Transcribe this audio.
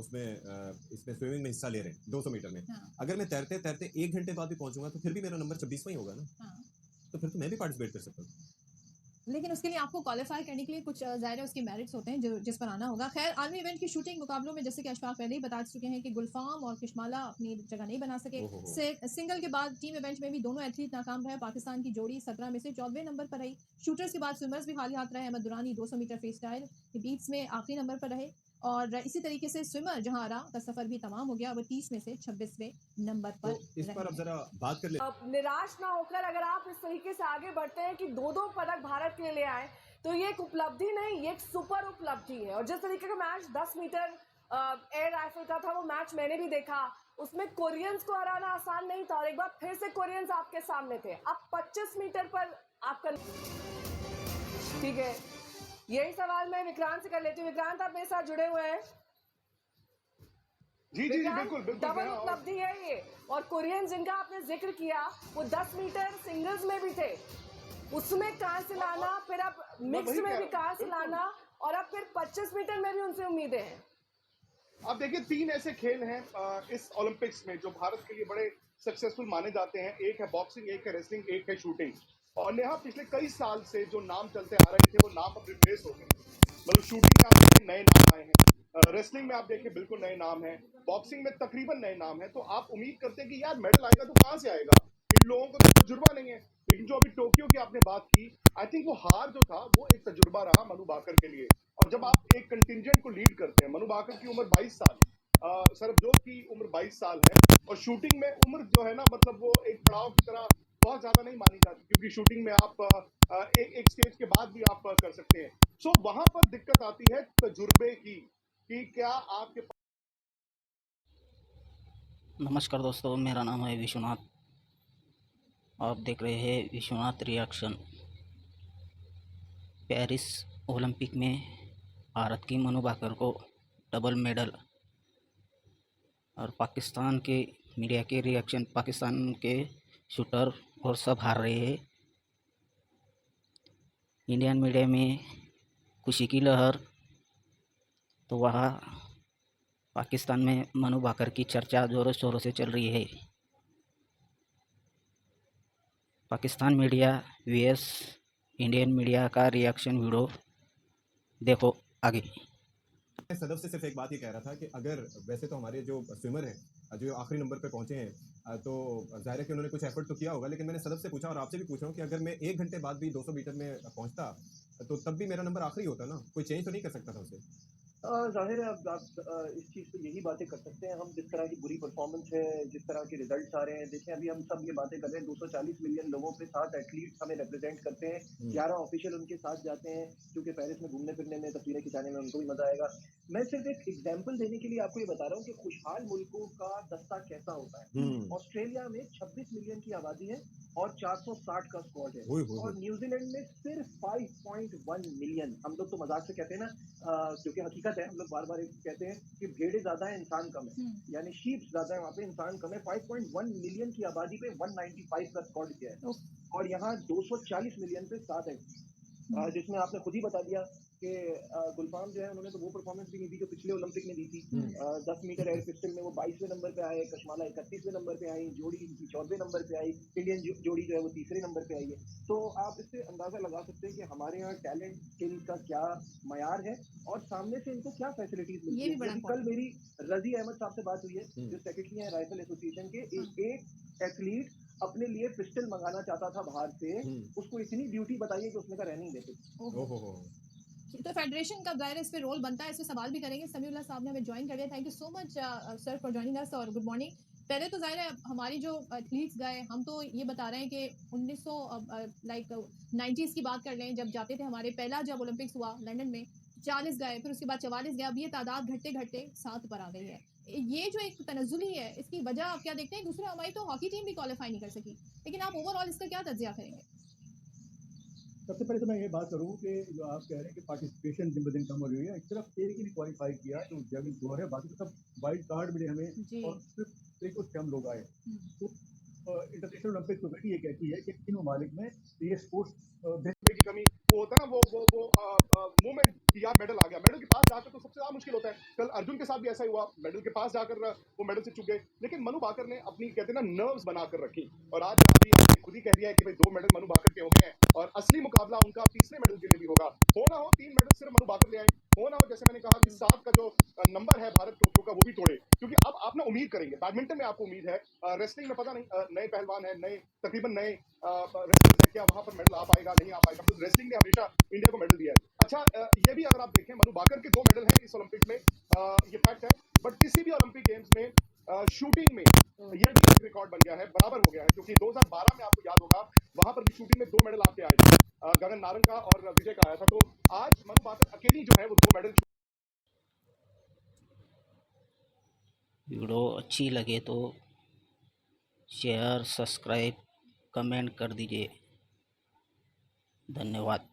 उसमें इसमें स्विमिंग में हिस्सा ले रहे हैं 200 मीटर में, हाँ। अगर मैं तैरते तैरते 1 घंटे बाद भी पहुंचूंगा तो फिर भी मेरा नंबर 26वां ही होगा ना। हाँ। तो फिर तो मैं भी पार्टिसिपेट कर सकता हूँ। लेकिन उसके लिए आपको क्वालिफाई करने के लिए कुछ ज़ाहिर है उसके मेरिट्स होते हैं जो जिस पर आना होगा। ख़ैर आलमी इवेंट की शूटिंग मुकाबलों में जैसे कि अशफाक पहले ही बता चुके हैं कि गुलफाम और किशमाला अपनी जगह नहीं बना सके। ओहो हो। सिंगल के बाद टीम इवेंट में भी दोनों एथलीट नाकाम रहे। पाकिस्तान की जोड़ी 17 में से 14वें नंबर पर रही। शूटर्स के बाद स्विमर्स भी खाली हाथ रहे। Ahmad Durrani 200 metre freestyle बीट्स में आखिरी नंबर पर रहे और इसी तरीके से स्विमर जहां आरा का सफर भी तमाम हो गया, वो 30 में से 26वें नंबर तो पर इस पर अब रहे। जरा बात कर ले। अब निराश ना होकर अगर आप इस तरीके से आगे बढ़ते हैं कि दो पदक भारत के लिए ले आए, तो ये एक उपलब्धि नहीं, ये एक सुपर उपलब्धि है। और जिस तरीके का मैच 10 मीटर एयर राइफल का था, वो मैच मैंने भी देखा, उसमें कोरियंस को हराना आसान नहीं था और एक बार फिर से कोरियंस आपके सामने थे। अब 25 मीटर पर आपका ठीक है, यही सवाल मैं विक्रांत से कर लेती हूँ। विक्रांत, आप मेरे साथ जुड़े हुए हैं। जी जी जी, बिल्कुल बिल्कुल। डबल उपलब्धि है ये। और कोरियन जिनका आपने जिक्र किया, वो 10 मीटर सिंगल्स में भी थे, उसमें कहां से लाना, फिर अब मिक्स में भी कहां से लाना, और अब फिर 25 मीटर में भी उनसे उम्मीदें हैं। अब देखिए, 3 ऐसे खेल हैं इस ओलंपिक्स में जो भारत के लिए बड़े सक्सेसफुल माने जाते हैं। एक है बॉक्सिंग, एक है रेसलिंग, एक है शूटिंग। और यहाँ पिछले कई साल से जो नाम चलते आ रहे थे, वो नाम अब रिप्लेस हो गए। मतलब शूटिंग में आप देखिए नए नाम आए हैं, रेसलिंग में आप देखिए बिल्कुल नए नाम हैं, बॉक्सिंग में तकरीबन नए नाम हैं। तो आप उम्मीद करते हैं कि यार मेडल आएगा तो कहाँ से आएगा, इन लोगों को तो तजुर्बा नहीं है। लेकिन जो अभी टोक्यो की आपने बात की, आई थिंक वो हार जो था वो एक तजुर्बा रहा मनु भाकर के लिए। और जब आप एक कंटिंजेंट को लीड करते हैं, मनु भाकर की उम्र 22 साल, सरबजोत की उम्र 22 साल है, और शूटिंग में उम्र जो है ना, मतलब वो एक पड़ाव की तरह बहुत ज्यादा नहीं मानी जाती, क्योंकि शूटिंग में आप एक स्टेज के बाद भी आप कर सकते हैं। सो वहां पर दिक्कत आती है तजुर्बे की, कि क्या आपके। नमस्कार दोस्तों, मेरा नाम है विश्वनाथ। आप देख रहे हैं विश्वनाथ रिएक्शन। पेरिस ओलंपिक में भारत की मनु भाकर को डबल मेडल, और पाकिस्तान के मीडिया के रिएक्शन, पाकिस्तान के शूटर और सब हार रहे हैं। इंडियन मीडिया में खुशी की लहर, तो वहाँ पाकिस्तान में मनु भाकर की चर्चा ज़ोरों शोरों से चल रही है। Pakistan media VS Indian media का रिएक्शन वीडियो देखो आगे। मैं सदफ से सिर्फ एक बात ये कह रहा था कि अगर वैसे तो हमारे जो स्विमर हैं जो आखिरी नंबर पे पहुंचे हैं, तो जाहिर है कि उन्होंने कुछ एफर्ट तो किया होगा, लेकिन मैंने सदफ से पूछा और आपसे भी पूछ रहा हूँ कि अगर मैं 1 घंटे बाद भी 200 मीटर में पहुंचता तो तब भी मेरा नंबर आखिरी होता ना, कोई चेंज तो नहीं कर सकता था उसे। ज़ाहिर है अब आप इस चीज़ पे यही बातें कर सकते हैं हम, जिस तरह की बुरी परफॉर्मेंस है, जिस तरह के रिजल्ट्स आ रहे हैं। देखिए अभी हम सब ये बातें कर रहे हैं, 240 मिलियन लोगों पे 7 एथलीट्स हमें रिप्रेजेंट करते हैं, 11 ऑफिशियल उनके साथ जाते हैं, क्योंकि पेरिस में घूमने फिरने में, तस्वीरें खिंचाने में उनको भी मजा आएगा। मैं सिर्फ एक एग्जाम्पल देने के लिए आपको ये बता रहा हूँ कि खुशहाल मुल्कों का दस्ता कैसा होता है। ऑस्ट्रेलिया में 26 मिलियन की आबादी है और 460 का स्क्वाड है, और न्यूजीलैंड में सिर्फ 5.1 मिलियन। हम लोग तो मजाक से कहते हैं ना, क्योंकि हकीकत है, हम लोग बार बार कहते हैं कि भेड़े ज्यादा है इंसान कम है, यानी शीप ज्यादा है, वहाँ पे इंसान कम है। 5.1 मिलियन की आबादी पे 195 का स्क्वाड किया है, और यहाँ 240 मिलियन पे 7 है, जिसमें आपने खुद ही बता दिया कि गुलफाम जो है, उन्होंने तो वो परफॉर्मेंस भी नहीं दी जो पिछले ओलंपिक में दी थी। 10 मीटर एयर पिस्टल में वो 22वें नंबर पे आए, कशमाला 31वें नंबर पे आई, जोड़ी 14वें नंबर पे आई, इंडियन जोड़ी जो है वो 3रे नंबर पे आई है। तो आप इससे अंदाजा लगा सकते हैं कि हमारे यहाँ टैलेंट स्किल का क्या मयार है और सामने से इनको क्या फैसिलिटीज मिलती है। कल मेरी रजी अहमद साहब से बात हुई है, जो सेक्रेटरी है राइफल एसोसिएशन के। एक एथलीट अपने लिए पिस्टल मंगाना चाहता था बाहर से, उसको इतनी ड्यूटी बताइए कि उसने का रह नहीं देते। तो फेडरेशन का दायरा इस पे रोल बनता है, इस पे सवाल भी करेंगे। समीउल्लाह साहब ने हमें ज्वाइन कर दिया। Thank you so much sir for joining us और गुड मॉर्निंग। पहले तो जाहिर है हमारी जो एथलीट्स गए, हम तो ये बता रहे हैं कि 90s की बात कर लें, जब जाते थे हमारे, पहला जब ओलंपिक्स हुआ लंदन में 40 गए, फिर उसके बाद 44 गए, अब ये तादाद घटते घटते 7 पर आ गई है। ये जो एक तनज़ुली है, इसकी वजह आप क्या देखते हैं? दूसरा, हमारी तो हॉकी टीम भी क्वालिफाई नहीं कर सकी, लेकिन आप ओवरऑल इसका क्या तज्जिया करेंगे? सबसे पहले तो मैं ये बात करूँ कि जो आप कह रहे हैं कि पार्टिसिपेशन दिन ब दिन कम हो रही है, सिर्फ एक ही नहीं क्वालिफाई किया, तो जेवलिन थ्रो है, बाकी तो सब वाइल्ड कार्ड मिले हमें, और सिर्फ एक कुछ कम लोग आए। तो इंटरनेशनल ओलंपिक कमेटी ये कहती है कि इन ममालिक में ये स्पोर्ट्स की कमी, वो होता है ना वो मोमेंट कि यार मेडल आ गया, मेडल के पास जाकर तो सबसे ज्यादा मुश्किल होता है। कल अर्जुन के साथ भी ऐसा ही हुआ, मेडल के पास जाकर वो मेडल से चूक गए, लेकिन मनु भाकर ने अपनी कहते हैं ना नर्व्स बनाकर रखी, और आज अभी आपने खुद ही कह दिया है कि भाई 2 मेडल मनु भाकर के हो गए हैं, और असली मुकाबला उनका तीसरे मेडल के लिए भी होगा। हो ना हो 3 मेडल सिर्फ मनु भाकर ले आए, हो ना हो जैसे मैंने कहा कि 7 का जो नंबर है भारत टोक्यो का वो भी तोड़े, क्योंकि अब आप ना उम्मीद करेंगे, बैडमिंटन में आपको उम्मीद है, रेसलिंग में पता नहीं, नए पहलवान है, नए तकरीबन नए रेसलर्स है, क्या वहां पर मेडल आ पाएगा नहीं आ पाएगा, तो रेसलिंग ने हमेशा इंडिया को मेडल दिया है। अच्छा, ये भी अगर आप देखें मनु भाकर के 2 मेडल हैं इस ओलंपिक में, ये फैक्ट है, बट किसी भी ओलंपिक गेम्स में शूटिंग में ये भी एक रिकॉर्ड बन गया है, बराबर हो गया है, क्योंकि 2012 में आपको याद होगा वहां पर भी शूटिंग में 2 मेडल आपके आए थे, गगन नारंग का और विजय का आया था, तो आज मनु भाकर अकेली जो है वो 2 मेडल। वीडियो अच्छी लगे तो शेयर, सब्सक्राइब, कमेंट कर दीजिए। धन्यवाद।